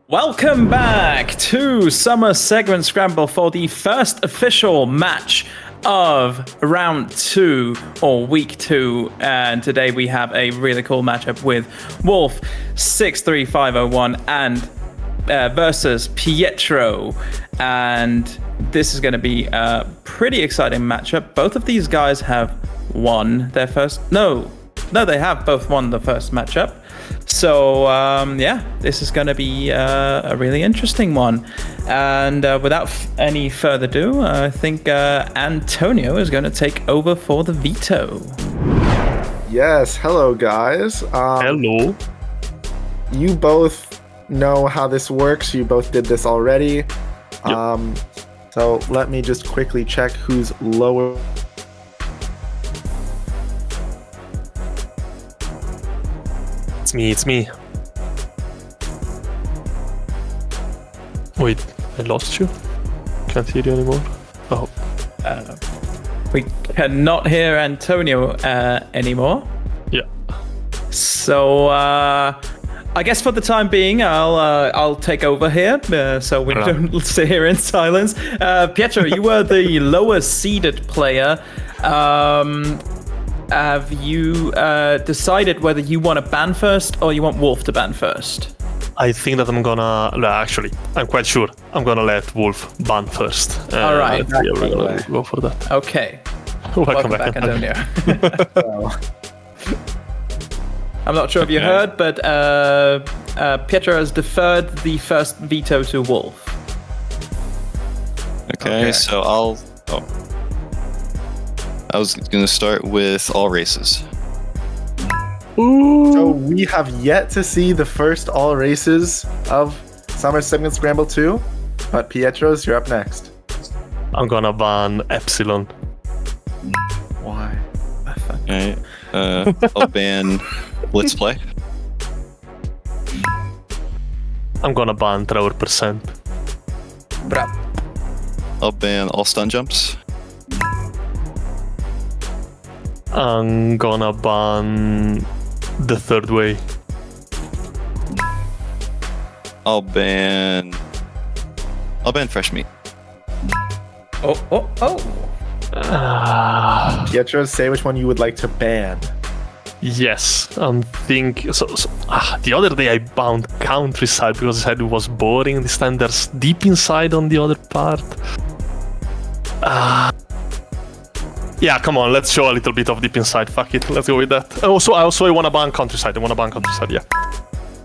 Welcome back to Summer Segment Scramble for the first official match of round 2 or week 2, and today we have a really cool matchup with wolf63501 and versus Pietro, and this is going to be a pretty exciting matchup. Both of these guys have won their first they have both won the first matchup. So, this is going to be a really interesting one. And without any further ado, I think Antonio is going to take over for the veto. Yes, hello guys. Hello. You both know how this works. You both did this already. Yep. So let me just quickly check who's lower. It's me. Wait, I lost you? Can't hear you anymore. Oh. We cannot hear Antonio anymore. Yeah. So, I guess for the time being, I'll take over here, so we don't sit here in silence. Pietro, you were the lower seeded player. Have you decided whether you want to ban first or you want Wolf to ban first? I think that I'm quite sure I'm gonna let Wolf ban first. All right. Yeah, we're gonna go for that. Okay. Welcome back, Antonio. I'm not sure if you heard, but Pietro has deferred the first veto to Wolf. Okay. So I was going to start with all races. Ooh. So we have yet to see the first all races of Summer Segment Scramble 2, but PietroZ, you're up next. I'm gonna ban Epsilon. Why? Okay. I'll ban Blitz Play. I'm gonna ban Trevor %. Bravo. I'll ban all stun jumps. I'm gonna ban the third way. I'll ban fresh meat. Oh. PietroZ, say which one you would like to ban. Yes, the other day I banned Countryside because I said it was boring. This time there's Deep Inside on the other part. Yeah, come on, let's show a little bit of Deep Inside. Fuck it, let's go with that. I want to ban Countryside. Yeah.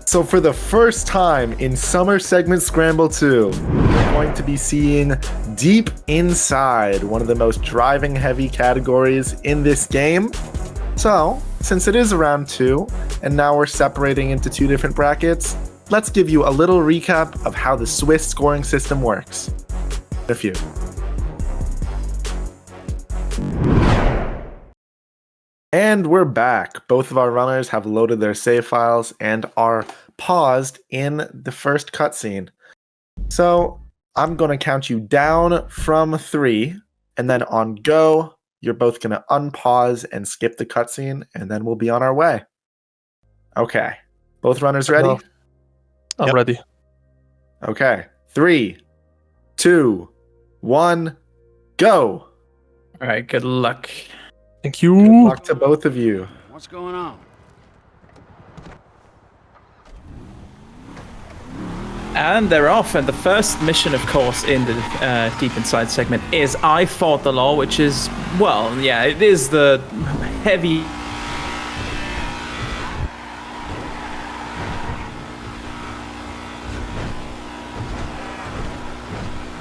So for the first time in Summer Segment Scramble 2, we're going to be seeing Deep Inside, one of the most driving heavy categories in this game. So, since it is round 2, and now we're separating into 2 different brackets, let's give you a little recap of how the Swiss scoring system works. A few. And we're back. Both of our runners have loaded their save files and are paused in the first cutscene. So I'm going to count you down from 3, and then on go, you're both going to unpause and skip the cutscene, and then we'll be on our way. Okay. Both runners ready? I'm ready. Okay. 3, 2, 1, go. All right, good luck. Thank you. Good luck to both of you. What's going on? And they're off, and the first mission, of course, in the Deep Inside segment is I Fought the Law, which is, it is the heavy...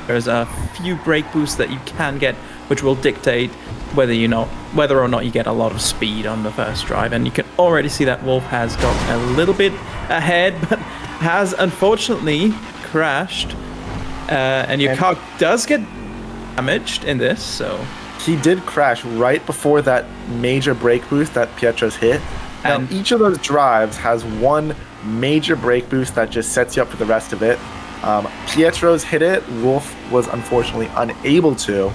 There's a few break boosts that you can get, which will dictate whether or not you get a lot of speed on the first drive. And you can already see that Wolf has got a little bit ahead, but has unfortunately crashed. And your car does get damaged in this, so... He did crash right before that major brake boost that PietroZ hit. And each of those drives has one major brake boost that just sets you up for the rest of it. PietroZ hit it. Wolf was unfortunately unable to.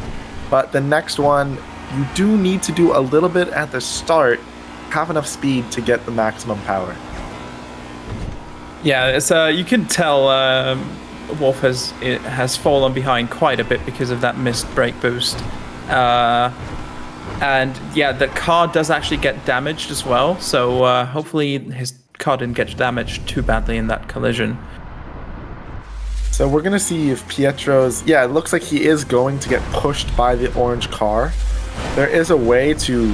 But the next one, you do need to do a little bit at the start, have enough speed to get the maximum power. Yeah, it's you can tell Wolf has fallen behind quite a bit because of that missed brake boost. And yeah, the car does actually get damaged as well. So hopefully his car didn't get damaged too badly in that collision. So we're going to see if PietroZ... Yeah, it looks like he is going to get pushed by the orange car. There is a way to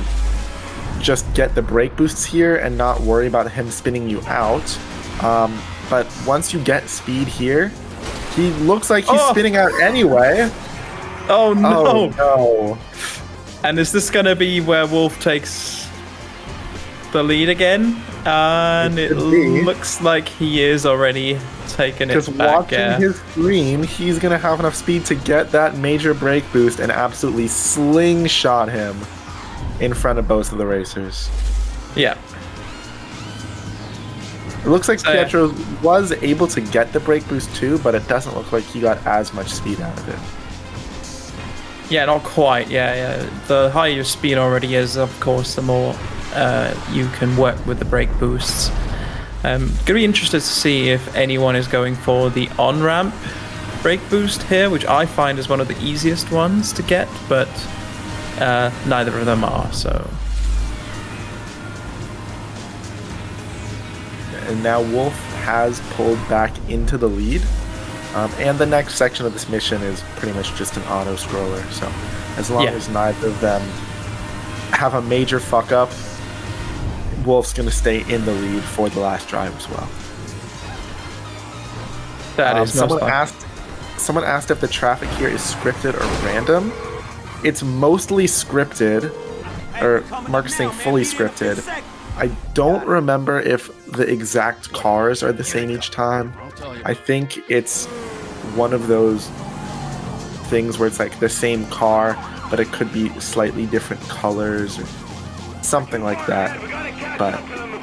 just get the brake boosts here and not worry about him spinning you out. But once you get speed here, he looks like he's spinning out anyway. Oh no! Oh no! And is this gonna be where Wolf takes the lead again? And it looks like he is already taking it back. Because watching his screen, he's gonna have enough speed to get that major brake boost and absolutely slingshot him in front of both of the racers. Yeah. It looks like PietroZ was able to get the brake boost too, but it doesn't look like he got as much speed out of it. Yeah, not quite. Yeah. The higher your speed already is, of course, the more you can work with the brake boosts. Gonna be interested to see if anyone is going for the on-ramp brake boost here, which I find is one of the easiest ones to get, but neither of them are, so... And now Wolf has pulled back into the lead. And the next section of this mission is pretty much just an auto-scroller. So as long as neither of them have a major fuck-up, Wolf's going to stay in the lead for the last drive as well. That is someone asked if the traffic here is scripted or random. It's mostly scripted, or Mark is saying fully scripted. I don't remember if the exact cars are the same each time. I think it's one of those things where it's like the same car, but it could be slightly different colors or something like that. But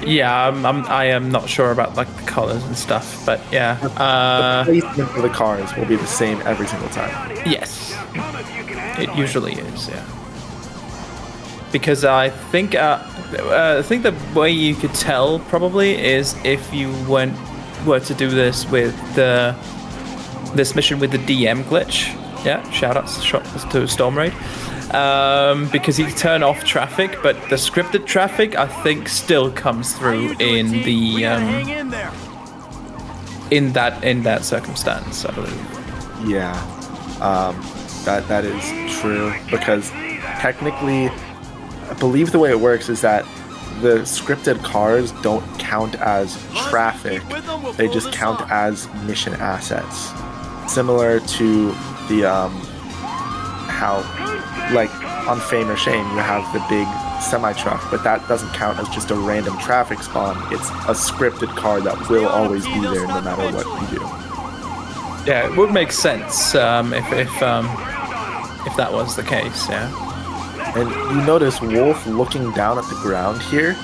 yeah, I am not sure about like the colors and stuff, but yeah. The placement for the cars will be the same every single time. Yes, it usually is. Yeah. Because I think the way you could tell probably is if you were to do this with this mission with the DM glitch. Yeah, shout outs to Storm Raid. Because you turn off traffic, but the scripted traffic I think still comes through in the in that circumstance, I believe. Yeah, that is true, because technically, I believe the way it works is that the scripted cars don't count as traffic, they just count as mission assets. Similar to the, how, like, on Fame or Shame, you have the big semi-truck, but that doesn't count as just a random traffic spawn. It's a scripted car that will always be there no matter what you do. Yeah, it would make sense if that was the case, yeah. And you notice Wolf looking down at the ground here.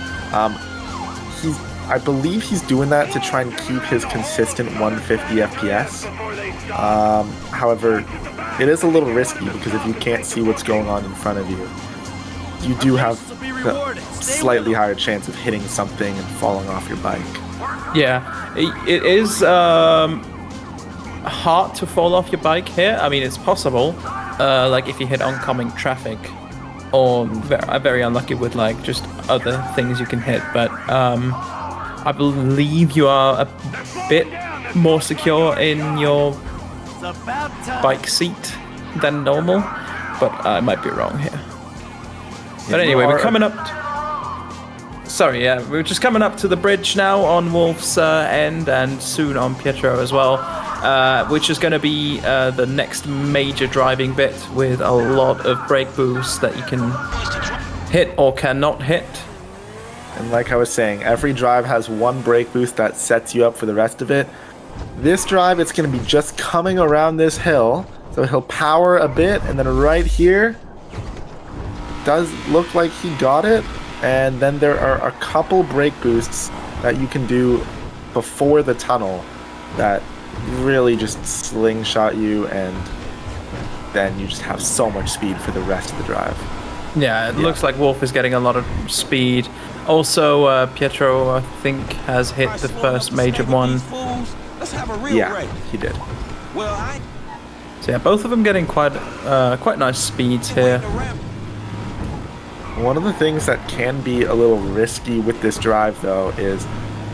I believe he's doing that to try and keep his consistent 150 FPS. However, it is a little risky because if you can't see what's going on in front of you, you do have a slightly higher chance of hitting something and falling off your bike. Yeah, it is hard to fall off your bike here. I mean, it's possible, like if you hit oncoming traffic, or very unlucky with like just other things you can hit, but I believe you are a bit more secure in your bike seat than normal, but I might be wrong here. But anyway, we're coming up we're just coming up to the bridge now on Wolf's end, and soon on Pietro as well, which is going to be the next major driving bit with a lot of brake boosts that you can hit or cannot hit. And like I was saying, every drive has one brake boost that sets you up for the rest of it. This drive, it's going to be just coming around this hill, so he'll power a bit, and then right here, does look like he got it. And then there are a couple brake boosts that you can do before the tunnel that really just slingshot you, and then you just have so much speed for the rest of the drive. Yeah, it looks like Wolf is getting a lot of speed Also, Pietro, I think, has hit the first major one. Yeah, he did. So yeah, both of them getting quite nice speeds here. One of the things that can be a little risky with this drive, though, is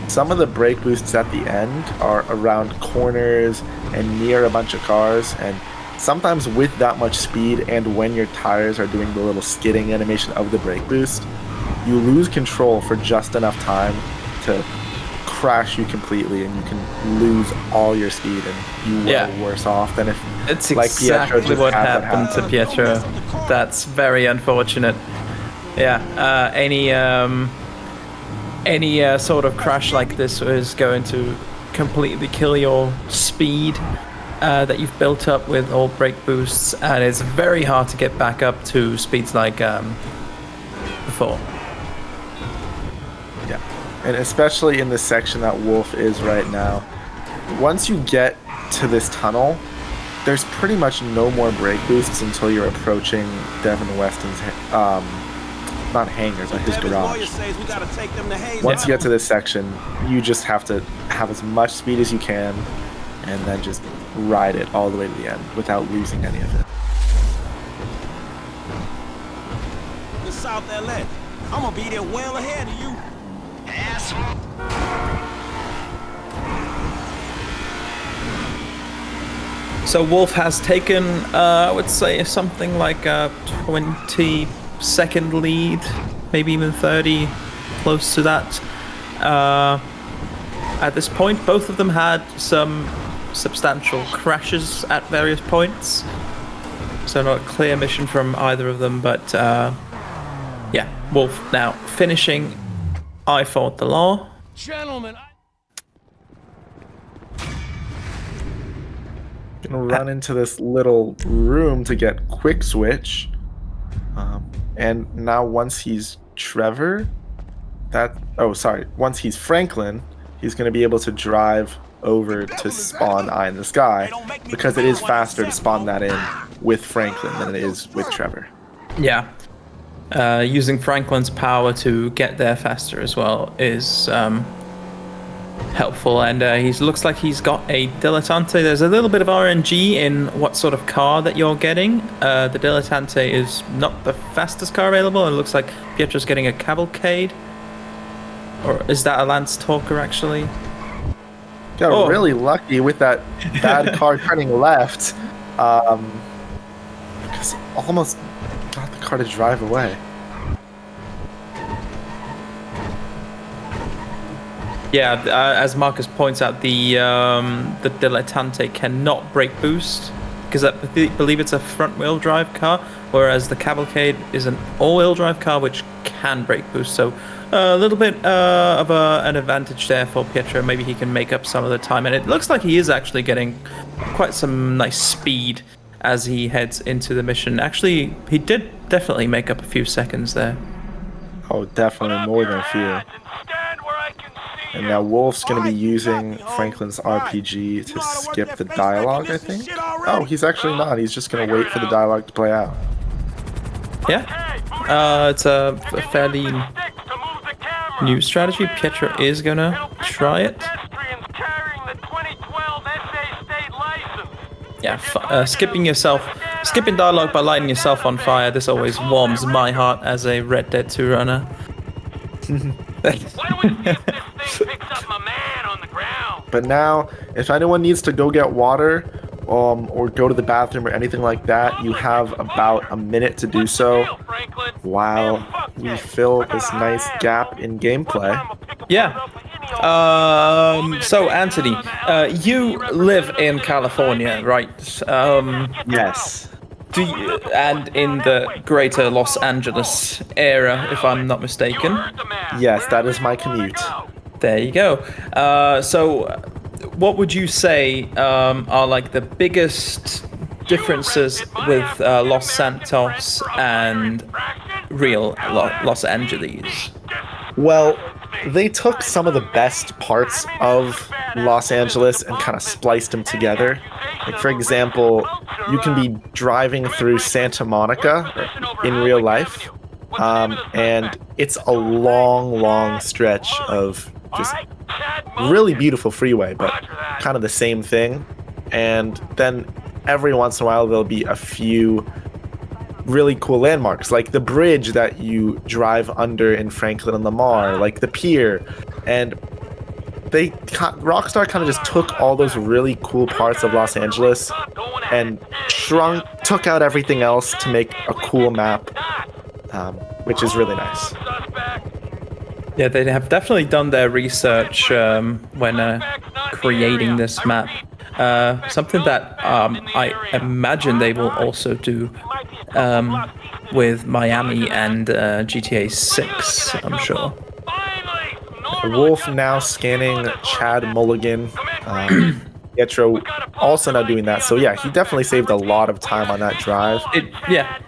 some of the brake boosts at the end are around corners and near a bunch of cars, and sometimes with that much speed and when your tires are doing the little skidding animation of the brake boost, you lose control for just enough time to crash you completely, and you can lose all your speed, and you are worse off than if it's like exactly Pietro what happened to Pietro. That's very unfortunate. Yeah, any sort of crash like this is going to completely kill your speed that you've built up with all brake boosts, and it's very hard to get back up to speeds like before. Yeah, and especially in the section that Wolf is right now. Once you get to this tunnel, there's pretty much no more brake boosts until you're approaching Devin Weston's not hangar, but his garage. Once you get to this section, you just have to have as much speed as you can and then just ride it all the way to the end without losing any of it. In South LA, I'm gonna be there well ahead of you. Asshole. So Wolf has taken, I would say, something like a 20-second lead, maybe even 30, close to that. At this point, both of them had some substantial crashes at various points. So not a clear mission from either of them, but yeah, Wolf now finishing I Fought the Law. Gentlemen, Gonna run into this little room to get quick switch. And now once he's Trevor, once he's Franklin, he's gonna be able to drive over to spawn Eye in the Sky, because it is faster to spawn that in with Franklin than it is with Trevor. Yeah. Using Franklin's power to get there faster as well is helpful, and he looks like he's got a Dilettante. There's a little bit of RNG in what sort of car that you're getting. The Dilettante is not the fastest car available. It looks like Pietro's getting a Cavalcade. Or is that a Lance Talker, actually? Got really lucky with that bad car turning left. Because almost got the car to drive away. Yeah, as Marcus points out, the Dilettante cannot brake boost because I believe it's a front-wheel drive car, whereas the Cavalcade is an all-wheel drive car which can brake boost. So a little bit of an advantage there for Pietro. Maybe he can make up some of the time, and it looks like he is actually getting quite some nice speed as he heads into the mission. Actually, he did definitely make up a few seconds there. Oh, definitely more than a few. And now Wolf's going to be using Franklin's RPG to skip the dialogue, I think. Oh, he's actually not. He's just going to wait for the dialogue to play out. Yeah, it's a fairly new strategy. Pietro is going to try it. Yeah, skipping dialogue by lighting yourself on fire. This always warms my heart as a Red Dead 2 runner. But now, if anyone needs to go get water, or go to the bathroom or anything like that, you have about a minute to do so while we fill this nice gap in gameplay. Yeah. So Anthony, you live in California, right? Yes. And in the greater Los Angeles area, if I'm not mistaken. Yes, that is my commute. There you go. So what would you say are like the biggest differences with Los Santos and real Los Angeles? Well, they took some of the best parts of Los Angeles and kind of spliced them together. Like, for example, you can be driving through Santa Monica in real life, And it's a long stretch of just really beautiful freeway, but kind of the same thing. And then every once in a while, there'll be a few really cool landmarks, like the bridge that you drive under in Franklin and Lamar, like the pier. And Rockstar kind of just took all those really cool parts of Los Angeles and took out everything else to make a cool map, which is really nice. Yeah, they have definitely done their research when creating this map. Something that I imagine they will also do with Miami and GTA 6, I'm sure. Wolf now scanning Chad Mulligan. Pietro also now doing that. So yeah, he definitely saved a lot of time on that drive. Yeah.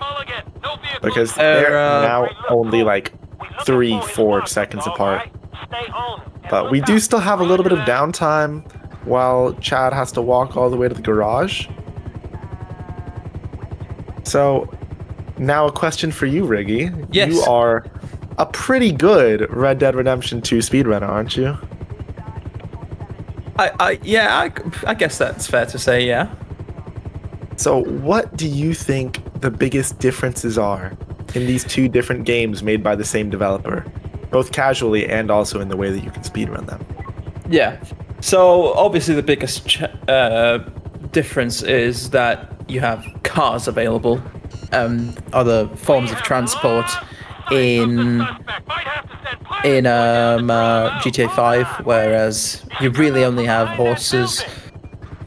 Because they're now only like 3-4 seconds apart. But we do still have a little bit of downtime while Chad has to walk all the way to the garage. So now a question for you, Riggy. Yes. You are a pretty good Red Dead Redemption 2 speedrunner, aren't you? I guess that's fair to say, yeah. So what do you think the biggest differences are in these two different games made by the same developer, both casually and also in the way that you can speedrun them? Yeah. So obviously the biggest difference is that you have cars available, other forms of transport in GTA 5, whereas you really only have horses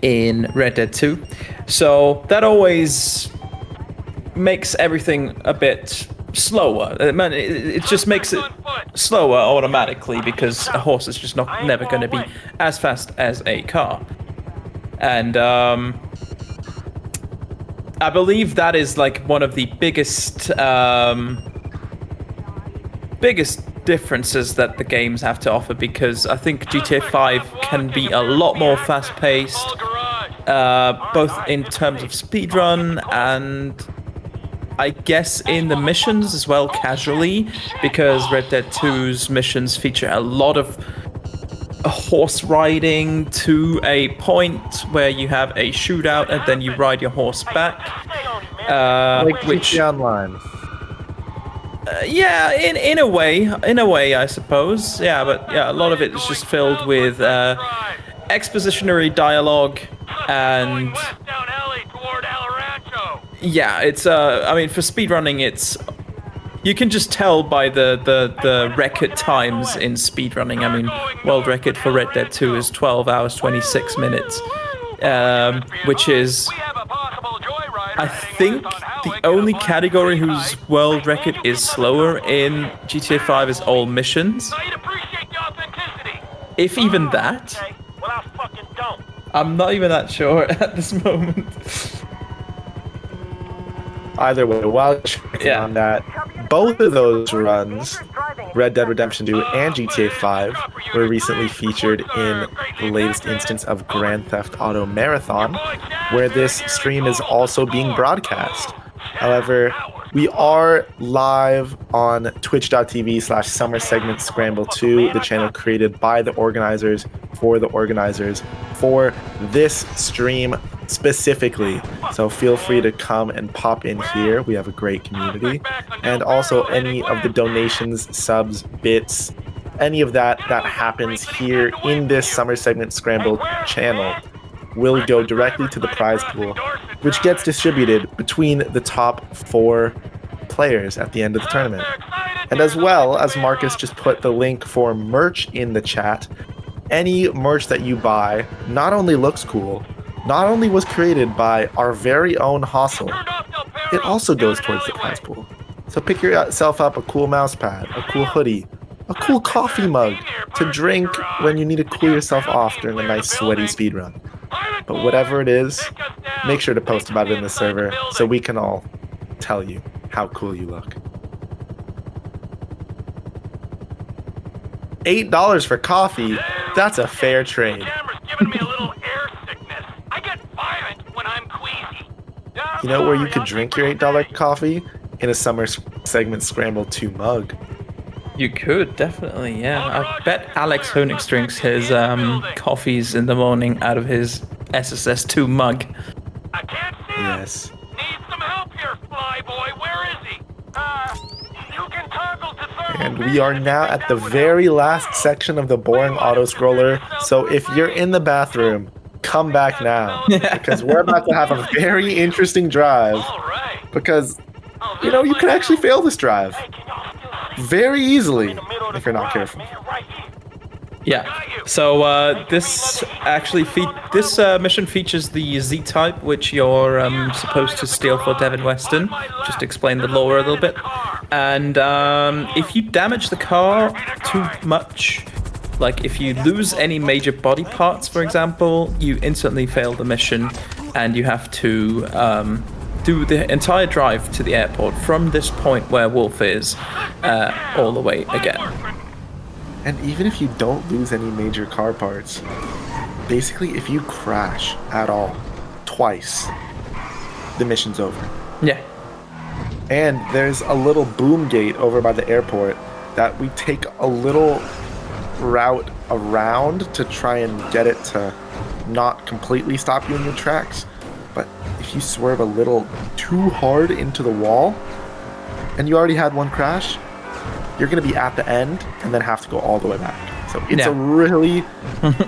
in Red Dead 2. So that always makes everything a bit slower. It just makes it slower automatically because a horse is just never going to be as fast as a car. And I believe that is like one of the biggest differences that the games have to offer, because I think GTA 5 can be a lot more fast-paced, both in terms of speedrun and I guess in the missions as well, casually, because Red Dead 2's missions feature a lot of horse riding to a point where you have a shootout and then you ride your horse back. Like GTA Online. Yeah, in a way, I suppose. Yeah, but yeah, a lot of it is just filled with expositionary dialogue, and yeah, it's I mean, for speedrunning, you can just tell by the record times in speedrunning. I mean, world record for Red Dead 2 is 12 hours 26 minutes, which is, I think, the only category whose world record is slower in GTA 5 is all missions. If even that. I'm not even that sure at this moment. Either way, while checking on that, both of those runs, Red Dead Redemption 2 and GTA 5, were recently featured in the latest instance of Grand Theft Auto Marathon, where this stream is also being broadcast. However, we are live on twitch.tv/summer segment scramble 2, the channel created by the organizers for this stream specifically. So feel free to come and pop in here. We have a great community. And also any of the donations, subs, bits, any of that happens here in this Summer Segment Scramble channel will go directly to the prize pool, which gets distributed between the top 4 players at the end of the tournament. And as well, as Marcus just put the link for merch in the chat, any merch that you buy not only looks cool, not only was created by our very own Hustle, it also goes towards the prize pool. So pick yourself up a cool mouse pad, a cool hoodie, a cool coffee mug to drink when you need to cool yourself off during a nice sweaty speedrun. But whatever it is, make sure to post about it in the server so we can all tell you how cool you look. $8 for coffee, that's a fair trade. You know where you could drink your $8 coffee? In a Summer segment Scramble 2 mug. You could, definitely, yeah. I bet Alex Honix drinks his coffees in the morning out of his SSS2 mug. I can't see him. Yes. Need some help here, Flyboy. Where is he? You can toggle to thermal And we are now at the very last section of the boring auto-scroller, so if you're in the bathroom, come back now, because we're about to have a very interesting drive, All right. because, you know, you can actually fail this drive very easily if you're not careful. Yeah. So this actually mission features the Z-type, which you're supposed to steal for Devin Weston. Just to explain the lore a little bit. And if you damage the car too much, like if you lose any major body parts, for example, you instantly fail the mission, and you have to do the entire drive to the airport from this point where Wolf is, all the way again. And even if you don't lose any major car parts, basically if you crash at all, twice, the mission's over. Yeah. And there's a little boom gate over by the airport that we take a little route around to try and get it to not completely stop you in your tracks. But if you swerve a little too hard into the wall, and you already had one crash, you're going to be at the end and then have to go all the way back. So it's a really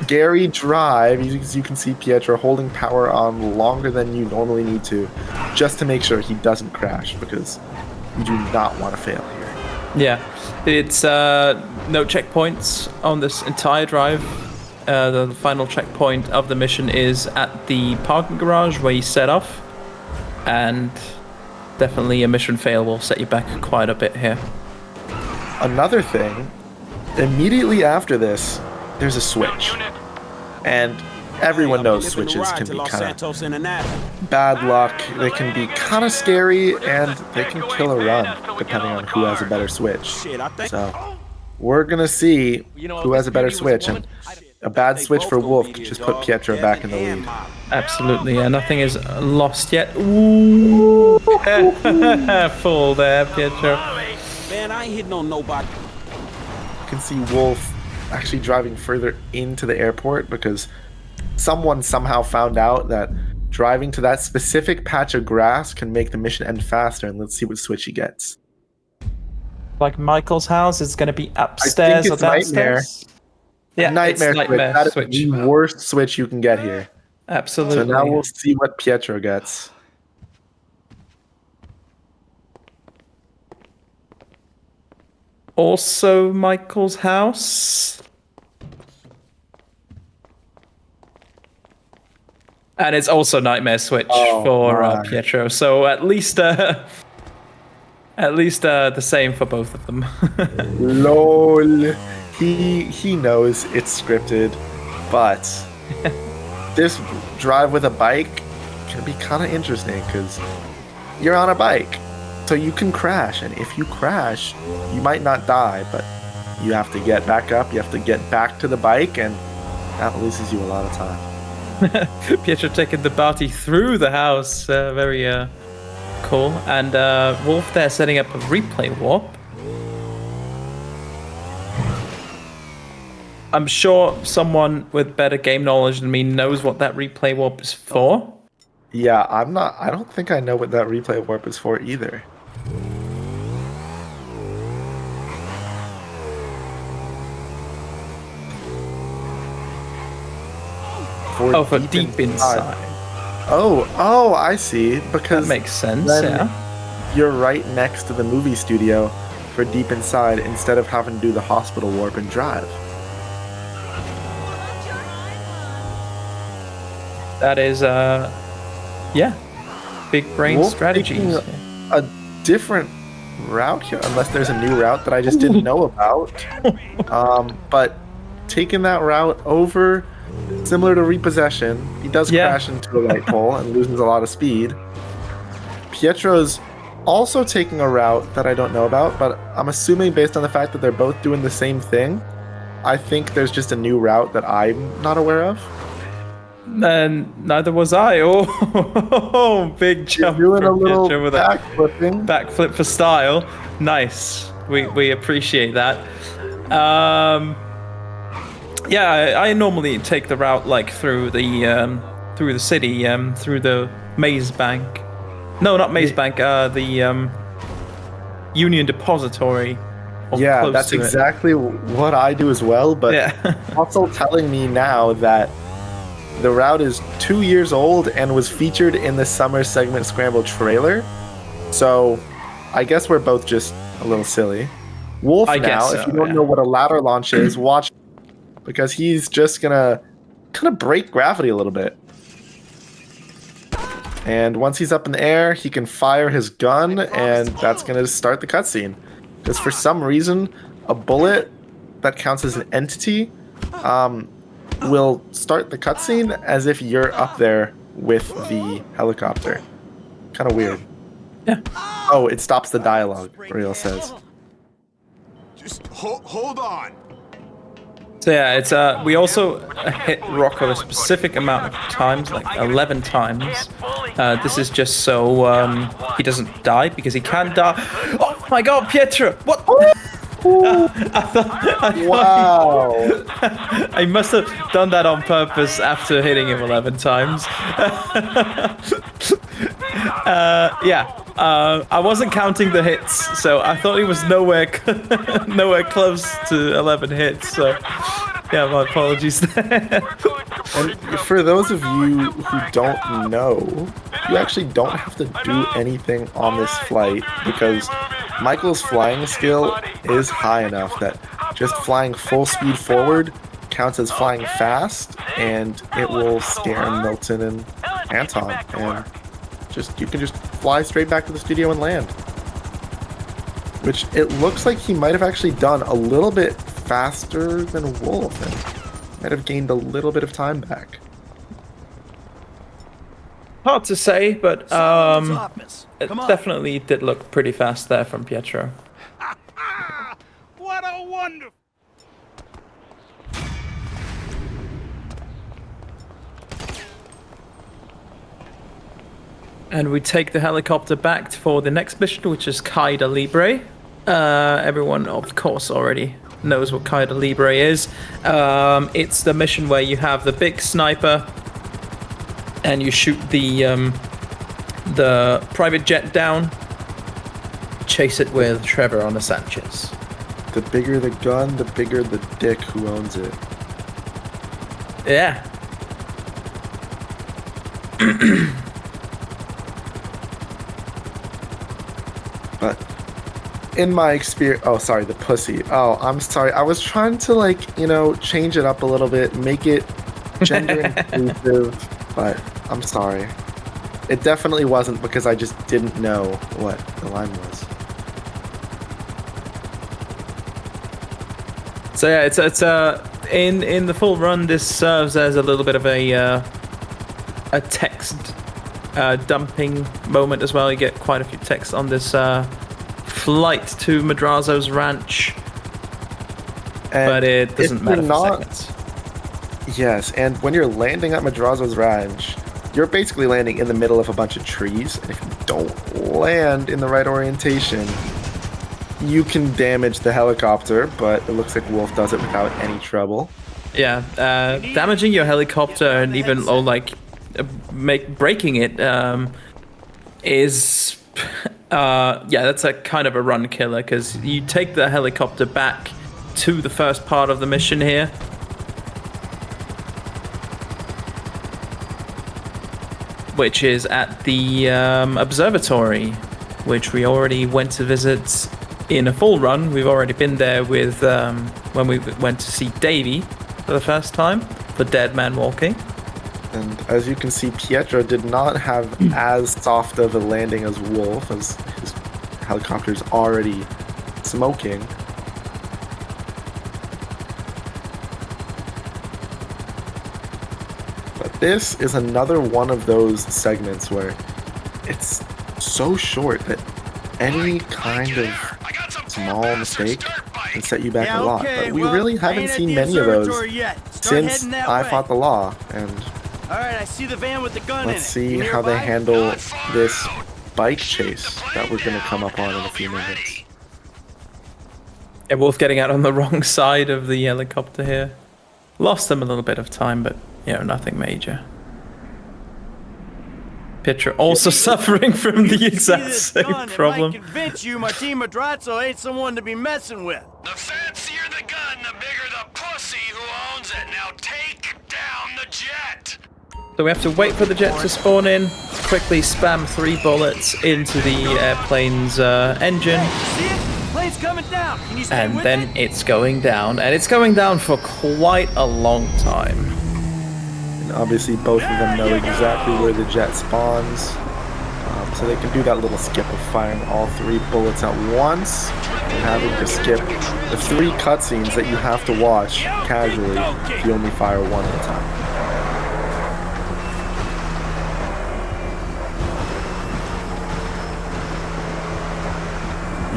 scary drive. As you can see Pietro holding power on longer than you normally need to, just to make sure he doesn't crash, because you do not want to fail here. Yeah. It's no checkpoints on this entire drive. The final checkpoint of the mission is at the parking garage where you set off, and definitely a mission fail will set you back quite a bit here. Another thing, immediately after this, there's a switch. And everyone knows switches can be kind of bad luck, they can be kind of scary, and they can kill a run, depending on who has a better switch. So, we're gonna see who has a better switch, and a bad switch for Wolf could just put Pietro back in the lead. Absolutely, yeah, nothing is lost yet. Ooh! Full there, Pietro. Man, I ain't hitting on nobody. You can see Wolf actually driving further into the airport because someone somehow found out that driving to that specific patch of grass can make the mission end faster, and let's see what switch he gets. Like Michael's house is going to be upstairs or downstairs. Yeah, Nightmare, it's Nightmare switch. That is the worst switch you can get here. Absolutely. So now we'll see what Pietro gets. Also Michael's house. And it's also Nightmare Switch for Pietro. So at least the same for both of them. LOL. He knows it's scripted, but this drive with a bike can be kind of interesting because you're on a bike. So you can crash, and if you crash, you might not die, but you have to get back up, you have to get back to the bike, and that loses you a lot of time. Pietro taking the Barty through the house, very cool. And Wolf there setting up a replay warp. I'm sure someone with better game knowledge than me knows what that replay warp is for. Yeah, I don't think I know what that replay warp is for either. For deep inside. Oh, I see. Because that makes sense, yeah. You're right next to the movie studio for deep inside instead of having to do the hospital warp and drive. That is, yeah, big brain strategies. A different route here, unless there's a new route that I just didn't know about. But taking that route over, similar to repossession, he does crash into a light pole and loses a lot of speed. Pietro's also taking a route that I don't know about, but I'm assuming based on the fact that they're both doing the same thing, I think there's just a new route that I'm not aware of. And neither was I. Oh, big jump You're doing a from little Pietro with backflipping. backflip for style. Nice. We appreciate that. Yeah, I normally take the route like through the city, through the Maze Bank. No, not Maze Bank. The Union Depository. or Yeah, close that's to it. exactly what I do as well. But Yeah. also telling me now that the route is 2 years old and was featured in the Summer Segment Scramble trailer. So I guess we're both just a little silly. Wolf I now, guess so, if you don't yeah. know what a ladder launch is, watch, because he's just gonna kind of break gravity a little bit. And once he's up in the air, he can fire his gun, and that's gonna start the cutscene. Because for some reason, a bullet that counts as an entity will start the cutscene as if you're up there with the helicopter. Kind of weird. Yeah. Oh, it stops the dialogue, Real says. Just hold on. So yeah, it's we also hit Rocco a specific amount of times, like 11 times. This is just so he doesn't die, because he can die. Oh my God, Pietro! What? I thought Wow. I must have done that on purpose after hitting him 11 times. I wasn't counting the hits, so I thought he was nowhere close to 11 hits. So, yeah, my apologies there. And for those of you who don't know, you actually don't have to do anything on this flight, because Michael's flying skill is high enough that just flying full speed forward counts as flying fast, and it will scare Milton and Anton, and you can just fly straight back to the studio and land. Which it looks like he might have actually done a little bit faster than Wolf, and might have gained a little bit of time back. Hard to say, but office. it Come on. definitely did look pretty fast there from Pietro. What a wonderful... And we take the helicopter back for the next mission, which is Caida Libre. Everyone, of course, already knows what Caida Libre is. It's the mission where you have the big sniper and you shoot the private jet down, chase it with Trevor on the Sanchez. The bigger the gun, the bigger the dick who owns it. Yeah. But in my experience, oh, sorry, the pussy. Oh, I'm sorry. I was trying to change it up a little bit, make it gender inclusive, but I'm sorry. It definitely wasn't, because I just didn't know what the line was. So yeah, it's in the full run, this serves as a little bit of a text dumping moment as well. You get quite a few texts on this flight to Madrazo's ranch, And but it doesn't if matter you're for not- seconds. Yes, and when you're landing at Madrazo's ranch, you're basically landing in the middle of a bunch of trees, and if you don't land in the right orientation, you can damage the helicopter, but it looks like Wolf does it without any trouble. Yeah, damaging your helicopter and even breaking it is that's a kind of a run killer, because you take the helicopter back to the first part of the mission here. Which is at the observatory, which we already went to visit in a full run. We've already been there with when we went to see Davey for the first time for Dead Man Walking. And as you can see, Pietro did not have as soft of a landing as Wolf, as his helicopter's already smoking. But this is another one of those segments where it's so short that any kind of small mistake can set you back a lot. But we really haven't seen many of those since I Fought the Law, and right, I see the van with the gun in it. Let's see You how they nearby? handle this bike chase that we're going to come up on in a few minutes. Yeah, Wolf getting out on the wrong side of the helicopter here. Lost them a little bit of time, but nothing major. Pietro also suffering from the See exact this same gun, problem. It might convince you Martin Madrazo ain't someone to be messing with. The fancier the gun, the bigger the pussy who owns it. Now take down the jet. So we have to wait for the jet to spawn in, quickly spam 3 bullets into the airplane's engine, See it? Plane's coming down. Can you stay and with then it? it's going down. And it's going down for quite a long time. And obviously both of them know exactly where the jet spawns. So they can do that little skip of firing all 3 bullets at once and having to skip the 3 cutscenes that you have to watch casually if you only fire one at a time.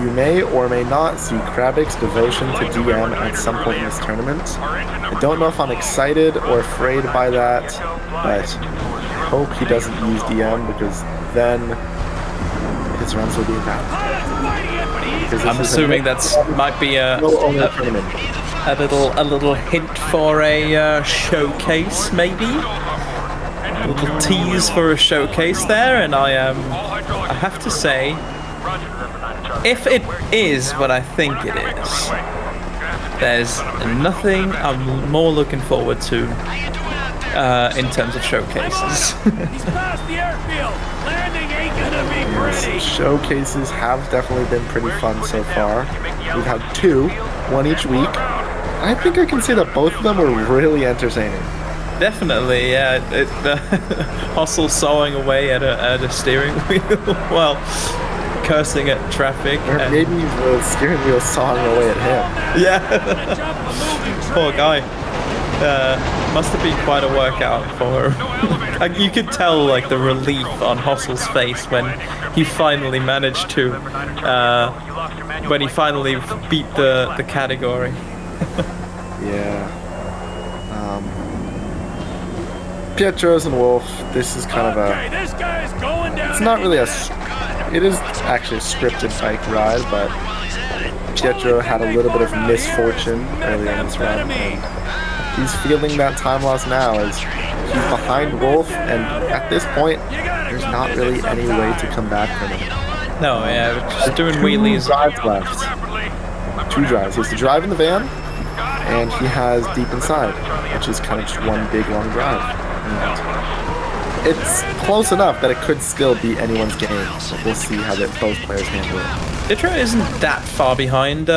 You may or may not see Krabik's devotion to DM at some point in this tournament. I don't know if I'm excited or afraid by that, but I hope he doesn't use DM because then his runs will be invalid. Because this I'm is assuming that's might be a tournament. little hint for a showcase, maybe. A little tease for a showcase there, and I have to say, if it is what I think it is, there's nothing I'm more looking forward to in terms of showcases. He's past the airfield. Landing ain't gonna be pretty. Showcases have definitely been pretty fun so far. We've had 2, one each week. I think I can say that both of them were really entertaining. Definitely, yeah. The hustle sawing away at a steering wheel while cursing at traffic. Or maybe the steering wheel sawing away at him. Yeah. Poor guy. Must have been quite a workout for him. Like, you could tell like the relief on Hostle's face when he finally managed to when he finally beat the category. Yeah. PietroZ and Wolf, this is kind of Okay, this guy's going down. it's not really it is actually a scripted bike ride, but Pietro had a little bit of misfortune earlier in this run, and he's feeling that time loss now as he's behind Wolf, and at this point, there's not really any way to come back from it. No, yeah, just doing 2 wheelies. drives left. 2 drives. He has to drive in the van, and he has deep inside, which is kind of just one big long drive. And it's close enough that it could still be anyone's game, but we'll see how both players handle it. Pietro isn't that far behind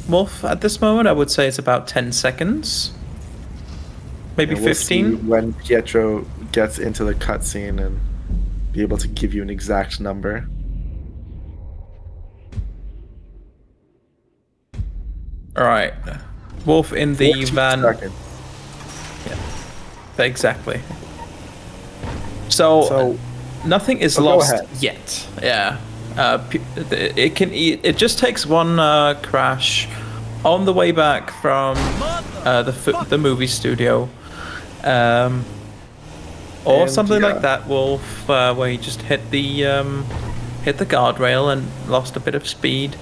Wolf at this moment. I would say it's about 10 seconds. Maybe And we'll 15. see when Pietro gets into the cutscene and be able to give you an exact number. All right. Wolf in the 14 van. seconds. Exactly. So nothing is go lost ahead. yet. Yeah. It just takes one crash on the way back from the movie studio, or And, something yeah. like that. Wolf, where he just hit the guardrail and lost a bit of speed.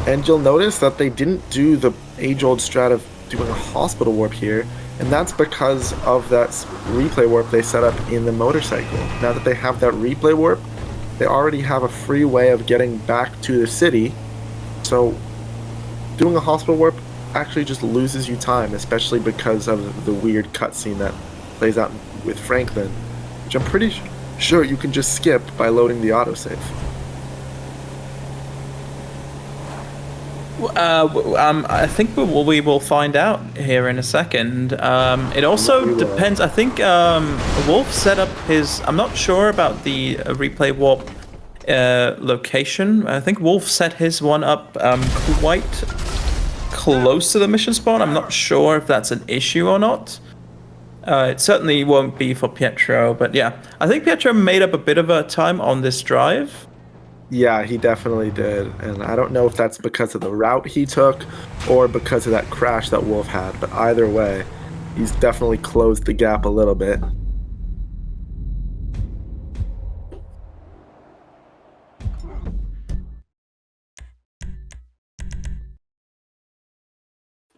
And you'll notice that they didn't do the age-old strat of doing a hospital warp here, and that's because of that replay warp they set up in the motorcycle. Now that they have that replay warp, they already have a free way of getting back to the city, so doing a hospital warp actually just loses you time, especially because of the weird cutscene that plays out with Franklin, which I'm pretty sure you can just skip by loading the autosave. I think we will find out here in a second. It also We will. depends. I think Wolf set up his. I'm not sure about the replay warp location. I think Wolf set his one up quite close to the mission spawn. I'm not sure if that's an issue or not. It certainly won't be for Pietro, but yeah, I think Pietro made up a bit of a time on this drive. Yeah, he definitely did. And I don't know if that's because of the route he took or because of that crash that Wolf had. But either way, He's definitely closed the gap a little bit.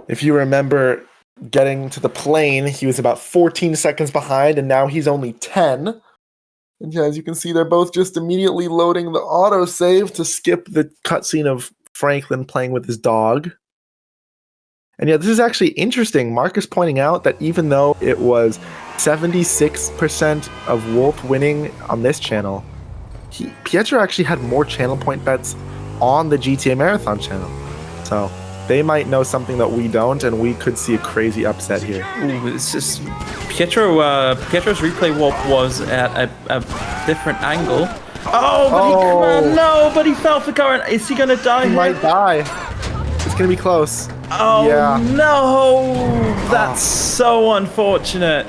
If you remember getting to the plane, he was about 14 seconds behind, and now he's only 10. And as you can see, they're both just immediately loading the autosave to skip the cutscene of Franklin playing with his dog. And yeah, this is actually interesting. Mark is pointing out that even though it was 76% of Wolf winning on this channel, Pietro actually had more channel point bets on the GTA Marathon channel. So they might know something that we don't, and we could see a crazy upset here. Ooh, it's just Pietro's replay warp was at a different angle. But he fell for current. Is he gonna die? He might die. It's gonna be close. Oh yeah. no! That's so unfortunate.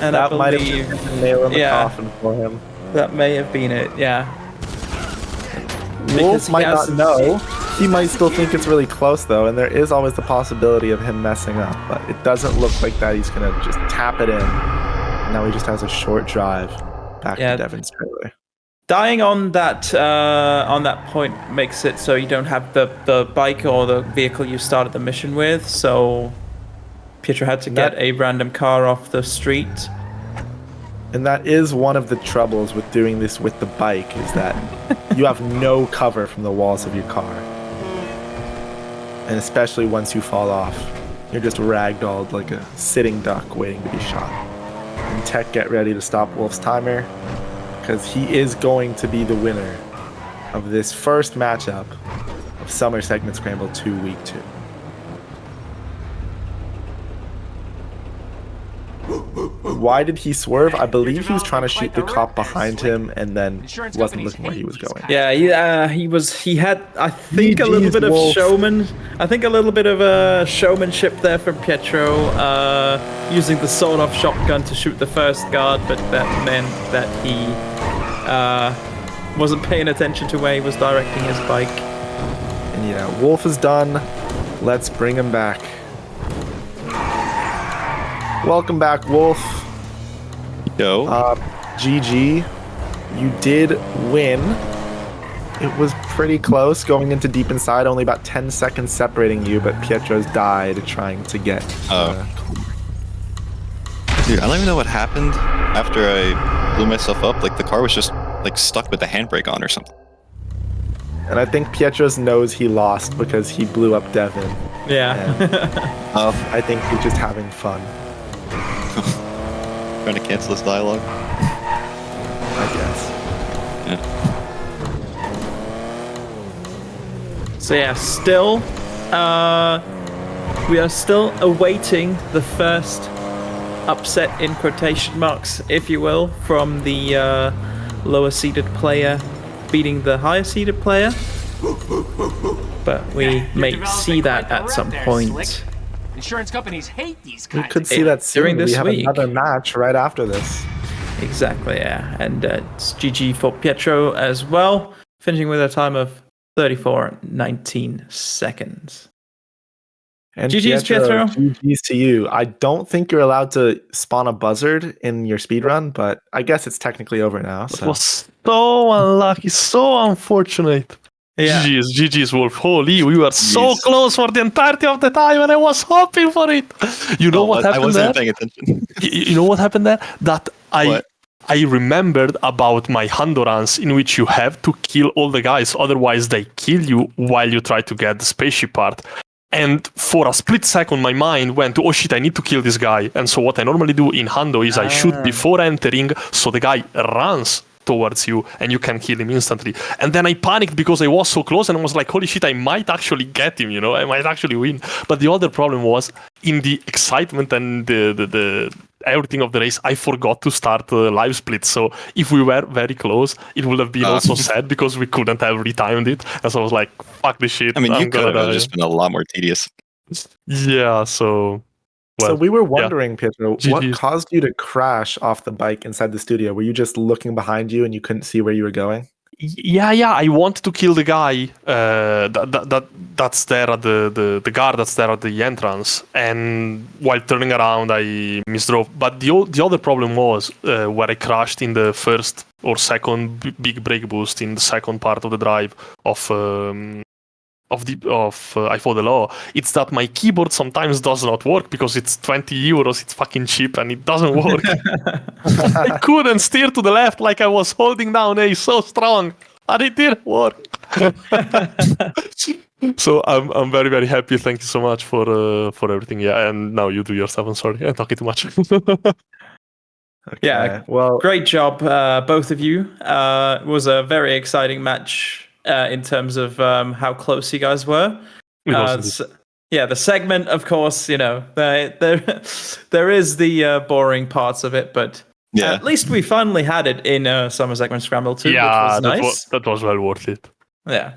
And that I might believe have been the nail in the coffin for him. that may have been it. Yeah. Wolf might not know. He might still think it's really close, though, and there is always the possibility of him messing up. But it doesn't look like that. He's going to just tap it in. And now he just has a short drive back to Devon's trailer. Dying on that point makes it so you don't have the bike or the vehicle you started the mission with. So Pietro had to get a random car off the street. And that is one of the troubles with doing this with the bike, is that you have no cover from the walls of your car. And especially once you fall off, you're just ragdolled like a sitting duck waiting to be shot. And Tech, get ready to stop Wolf's timer, because he is going to be the winner of this first matchup of Summer Segment Scramble 2 Week 2. Why did he swerve? I believe he was trying to shoot the cop behind him and then wasn't looking where he was going. Yeah, he had, I think, a little bit of showmanship there from Pietro, using the sawed-off shotgun to shoot the first guard, but that meant that he wasn't paying attention to where he was directing his bike. And yeah, Wolf is done. Let's bring him back. Welcome back, Wolf. Yo. GG. You did win. It was pretty close going into Deep Inside, only about 10 seconds separating you, but Pietro's died trying to get... Dude, I don't even know what happened after I blew myself up. Like, the car was just, like, stuck with the handbrake on or something. And I think Pietro's knows he lost because he blew up Devin. Yeah. I think he's just having fun. Trying to cancel this dialogue? I guess. Yeah. So yeah, still, we are still awaiting the first upset in quotation marks, if you will, from the lower seeded player beating the higher seeded player. But we may see that at some point. Insurance companies hate these We kinds could see that soon. during this we have week. another match right after this. Exactly, yeah. And it's GG for Pietro as well, finishing with a time of 34.19 seconds. And GG's, Pietro. GG's to you. I don't think you're allowed to spawn a buzzard in your speedrun, but I guess it's technically over now. It So. was so unlucky, so unfortunate. Yeah. GG's Wolf. Holy, we were so close for the entirety of the time, and I was hoping for it. You know what happened I wasn't there? paying attention. You know what happened there? That I remembered about my Honduras, in which you have to kill all the guys, otherwise they kill you while you try to get the spaceship part. And for a split second, my mind went to, oh shit, I need to kill this guy. And so what I normally do in Hondo is I shoot before entering, so the guy runs towards you and you can kill him instantly. And then I panicked because I was so close and I was like, holy shit, I might actually get him, you know, I might actually win. But the other problem was, in the excitement and the everything of the race, I forgot to start the live split. So if we were very close, it would have been also sad because we couldn't have retimed it. And so I was like, fuck this shit. I mean, you could have just been a lot more tedious. Yeah, so... Well, so we were wondering, Pietro, what GG's. caused you to crash off the bike inside the studio? Were you just looking behind you and you couldn't see where you were going? Yeah. I want to kill the guy that's there at the guard that's there at the entrance, and while turning around, I misdrove. But the other problem was where I crashed in the first or second big brake boost in the second part of the drive of I Follow the Law. It's that my keyboard sometimes does not work because it's 20 euros. It's fucking cheap and it doesn't work. I couldn't steer to the left like I was holding down A so strong, and it didn't work. So I'm very, very happy. Thank you so much for everything. Yeah, and now you do your stuff. I'm sorry, I'm talking too much. Yeah, well, great job, both of you. It was a very exciting match in terms of how close you guys were. The segment, of course, there is the boring parts of it, but at least we finally had it in Summer Segment Scramble 2, which was nice. That was well worth it. Yeah.